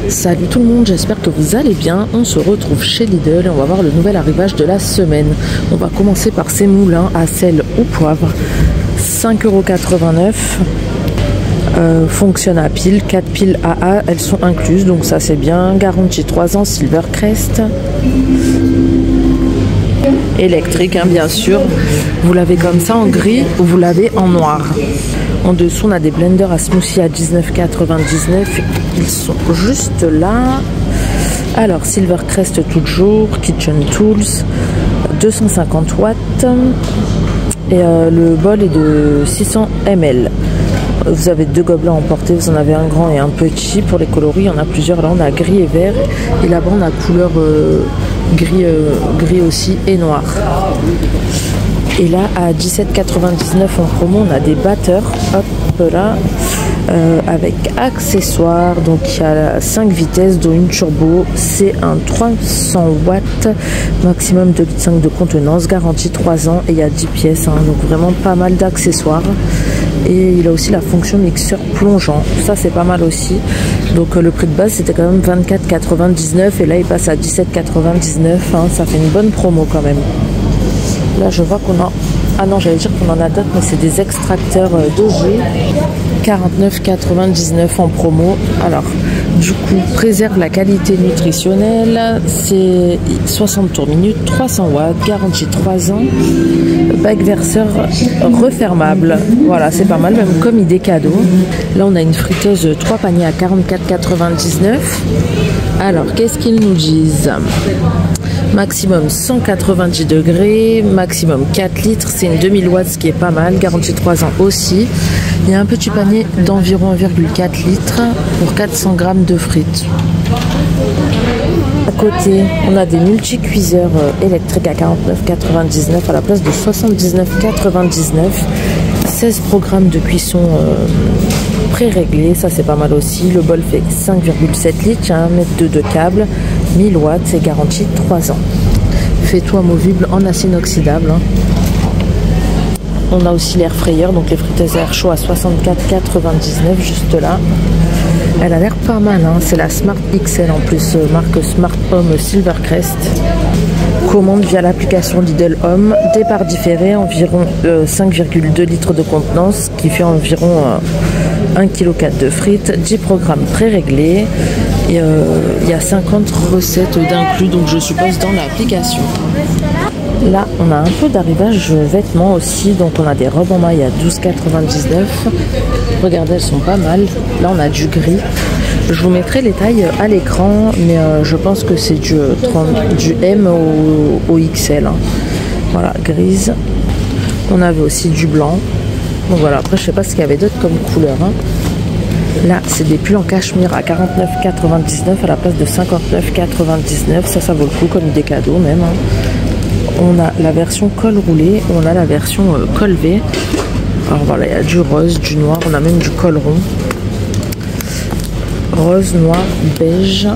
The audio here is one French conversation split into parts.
Salut tout le monde, j'espère que vous allez bien. On se retrouve chez Lidl et on va voir le nouvel arrivage de la semaine. On va commencer par ces moulins à sel au poivre. 5,89 €. Fonctionne à pile, 4 piles AA, elles sont incluses, donc ça c'est bien. Garantie 3 ans, Silvercrest. Électrique, hein, bien sûr. Vous l'avez comme ça en gris ou vous l'avez en noir. En dessous, on a des blenders à smoothie à 19,99 €. Ils sont juste là. Alors, Silvercrest toujours, Kitchen Tools, 250 watts. Et le bol est de 600 ml. Vous avez 2 gobelets à emporter, vous en avez un grand et un petit. Pour les coloris, il y en a plusieurs. Là, on a gris et vert. Et là-bas, on a couleur gris aussi et noir. Et là, à 17,99 € en promo, on a des batteurs. Hop là. Avec accessoires. Donc, il y a 5 vitesses, dont une turbo. C'est un 300 watts. Maximum de 5 litres de contenance. Garantie 3 ans. Et il y a 10 pièces. Hein, donc, vraiment pas mal d'accessoires. Et il a aussi la fonction mixeur plongeant. Ça, c'est pas mal aussi. Donc, le prix de base, c'était quand même 24,99 €. Et là, il passe à 17,99 €. Hein, ça fait une bonne promo quand même. Là, je vois qu'on a... Ah non, j'allais dire qu'on en a d'autres, mais c'est des extracteurs de jus. 49,99 € en promo. Alors, du coup, préserve la qualité nutritionnelle. C'est 60 tours minute, 300 watts, garantie 3 ans. Bac verseur refermable. Voilà, c'est pas mal, même comme idée cadeau. Là, on a une friteuse 3 paniers à 44,99 €. Alors, qu'est-ce qu'ils nous disent ? Maximum 190 degrés, maximum 4 litres, c'est une 2000 watts, ce qui est pas mal, garantie 3 ans aussi. Il y a un petit panier d'environ 1,4 litres pour 400 grammes de frites. À côté, on a des multi-cuiseurs électriques à 49,99 € à la place de 79,99 €. 16 programmes de cuisson pré-réglés, ça c'est pas mal aussi. Le bol fait 5,7 litres, il y a 1,2 m de câble, 1000 watts, c'est garanti 3 ans. Fais-toi movible en acier inoxydable. Hein. On a aussi l'air frayeur, donc les friteuses à air chaud à 64,99 € juste là. Elle a l'air pas mal, hein. C'est la Smart XL en plus, marque Smart Home Silvercrest. Commande via l'application Lidl Home. Départ différé, environ 5,2 litres de contenance, qui fait environ 1,4 kg de frites, 10 programmes pré-réglés. Et il y a 50 recettes d'inclus, donc je suppose dans l'application. Là, on a un peu d'arrivage vêtements aussi. Donc, on a des robes en maille à 12,99 €. Regardez, elles sont pas mal. Là, on a du gris. Je vous mettrai les tailles à l'écran, mais je pense que c'est du M au XL. Hein. Voilà, grise. On avait aussi du blanc. Donc voilà, après, je sais pas ce qu'il y avait d'autre comme couleur. Hein. Là, c'est des pulls en cachemire à 49,99 € à la place de 59,99 €. Ça vaut le coup comme des cadeaux même. Hein. On a la version col roulé, on a la version col V. Alors voilà, il y a du rose, du noir, on a même du col rond. Rose, noir, beige.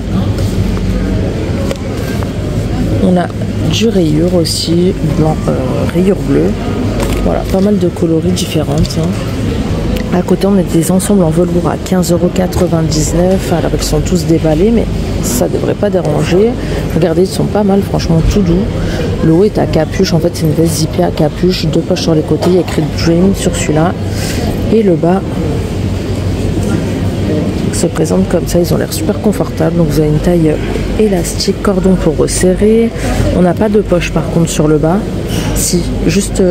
On a du rayure aussi, blanc, rayure bleue. Voilà, pas mal de coloris différentes. Hein. À côté, on a des ensembles en velours à 15,99 €. Alors, ils sont tous déballés, mais ça devrait pas déranger. Regardez, ils sont pas mal, franchement, tout doux. Le haut est à capuche. En fait, c'est une veste zippée à capuche. 2 poches sur les côtés. Il y a écrit Dream sur celui-là. Et le bas se présente comme ça. Ils ont l'air super confortables. Donc, vous avez une taille élastique, cordon pour resserrer. On n'a pas de poche, par contre, sur le bas. Si, juste...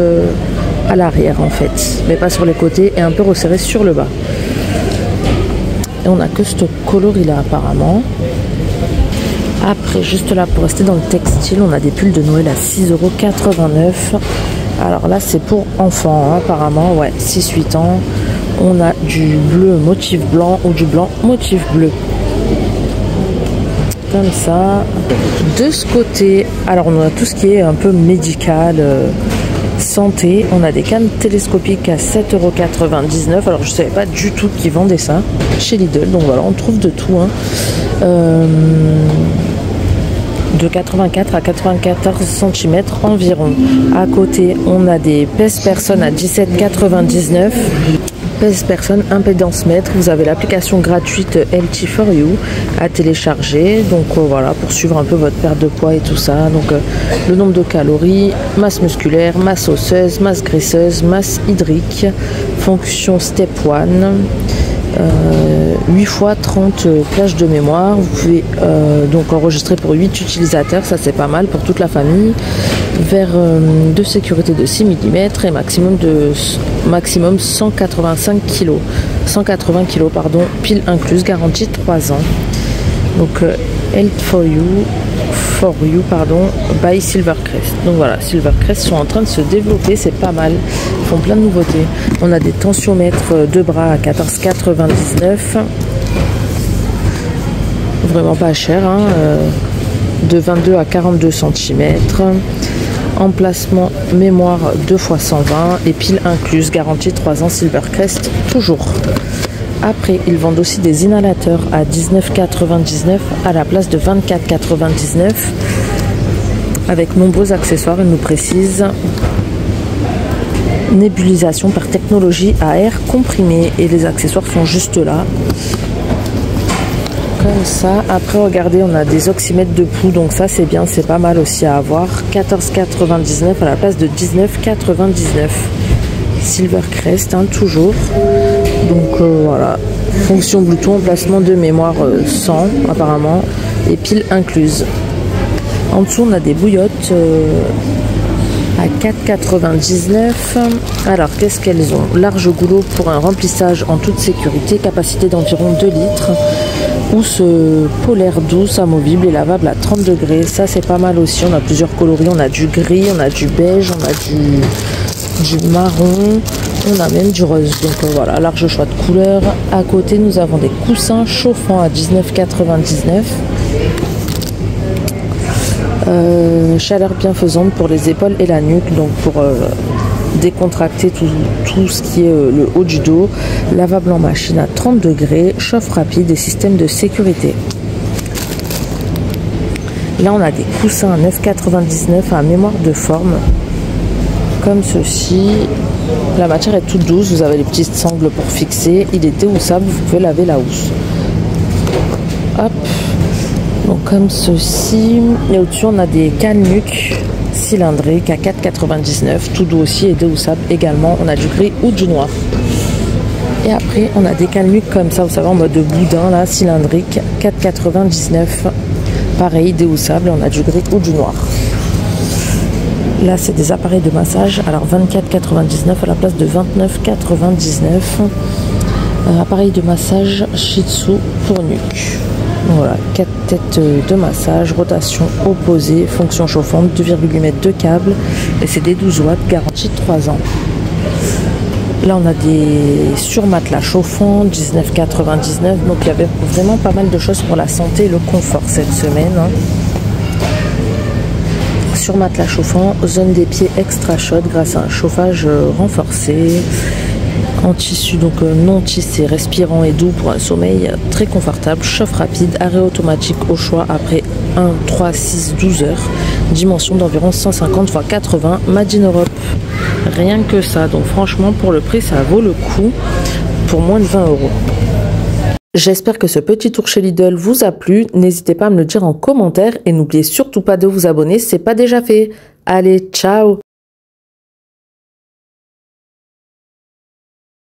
à l'arrière en fait, mais pas sur les côtés, et un peu resserré sur le bas. Et on a que ce coloris là apparemment. Après, juste là pour rester dans le textile, on a des pulls de Noël à 6,89 €. Alors là c'est pour enfants hein, apparemment, ouais, 6-8 ans. On a du bleu motif blanc ou du blanc motif bleu. Comme ça. De ce côté, alors on a tout ce qui est un peu médical, santé. On a des cannes télescopiques à 7,99 €. Alors je savais pas du tout qu'ils vendaient ça chez Lidl. Donc voilà, on trouve de tout. Hein. De 84 à 94 cm environ. À côté, on a des pèse-personnes à 17,99 €. Pèse personne, impédance mètre. Vous avez l'application gratuite LT4U à télécharger. Donc voilà, pour suivre un peu votre perte de poids et tout ça. Donc le nombre de calories, masse musculaire, masse osseuse, masse graisseuse, masse hydrique, fonction step 1. 8 fois 30 plages de mémoire. Vous pouvez donc enregistrer pour 8 utilisateurs, ça c'est pas mal pour toute la famille. Verre de sécurité de 6 mm et maximum 185 kg. 180 kg pardon, pile incluse, garantie 3 ans. Donc Health4U pardon, by Silvercrest. Donc voilà, Silvercrest sont en train de se développer, c'est pas mal. Ils font plein de nouveautés. On a des tensiomètres de bras à 14,99. Vraiment pas cher, hein, de 22 à 42 cm. Emplacement mémoire 2 x 120 et pile incluse, garantie 3 ans, Silvercrest toujours. Après, ils vendent aussi des inhalateurs à 19,99 à la place de 24,99 avec nombreux accessoires. Ils nous précisent nébulisation par technologie à air comprimé et les accessoires sont juste là. Comme ça. Après, regardez, on a des oxymètres de pouls, donc ça c'est bien, c'est pas mal aussi à avoir. 14,99 à la place de 19,99. Silvercrest, hein, toujours. Donc voilà, fonction Bluetooth, emplacement de mémoire 100 apparemment et pile incluse. En dessous on a des bouillottes à 4,99. Alors qu'est-ce qu'elles ont? Large goulot pour un remplissage en toute sécurité, capacité d'environ 2 litres. Housse polaire douce, amovible et lavable à 30 degrés. Ça c'est pas mal aussi, on a plusieurs coloris, on a du gris, on a du beige, on a du marron, on a même du rose. Donc voilà, large choix de couleurs. À côté nous avons des coussins chauffants à 19,99. Chaleur bienfaisante pour les épaules et la nuque, donc pour décontracter tout ce qui est le haut du dos. Lavable en machine à 30 degrés, chauffe rapide et système de sécurité. Là on a des coussins à 9,99 à mémoire de forme comme ceci. La matière est toute douce, vous avez les petites sangles pour fixer, il est déhoussable, vous pouvez laver la housse. Hop, donc comme ceci. Et au-dessus on a des calnuques cylindriques à 4,99, tout doux aussi et déhoussable également. On a du gris ou du noir. Et après on a des calnuques comme ça, vous savez, en mode boudin là, cylindrique, 4,99. Pareil, déhoussable, on a du gris ou du noir. Là, c'est des appareils de massage. Alors, 24,99 à la place de 29,99. Appareil de massage Shih Tzu pour nuque. Voilà, 4 têtes de massage, rotation opposée, fonction chauffante, 2,8 m de câble. Et c'est des 12 watts, garantie 3 ans. Là, on a des surmatelas chauffants, 19,99. Donc, il y avait vraiment pas mal de choses pour la santé et le confort cette semaine. Hein. Sur matelas chauffant, zone des pieds extra chaude grâce à un chauffage renforcé, en tissu donc non tissé, respirant et doux pour un sommeil très confortable, chauffe rapide, arrêt automatique au choix après 1, 3, 6, 12 heures, dimension d'environ 150 x 80, made in Europe. Rien que ça, donc franchement pour le prix ça vaut le coup pour moins de 20 €. J'espère que ce petit tour chez Lidl vous a plu. N'hésitez pas à me le dire en commentaire et n'oubliez surtout pas de vous abonner si ce n'est pas déjà fait. Allez, ciao!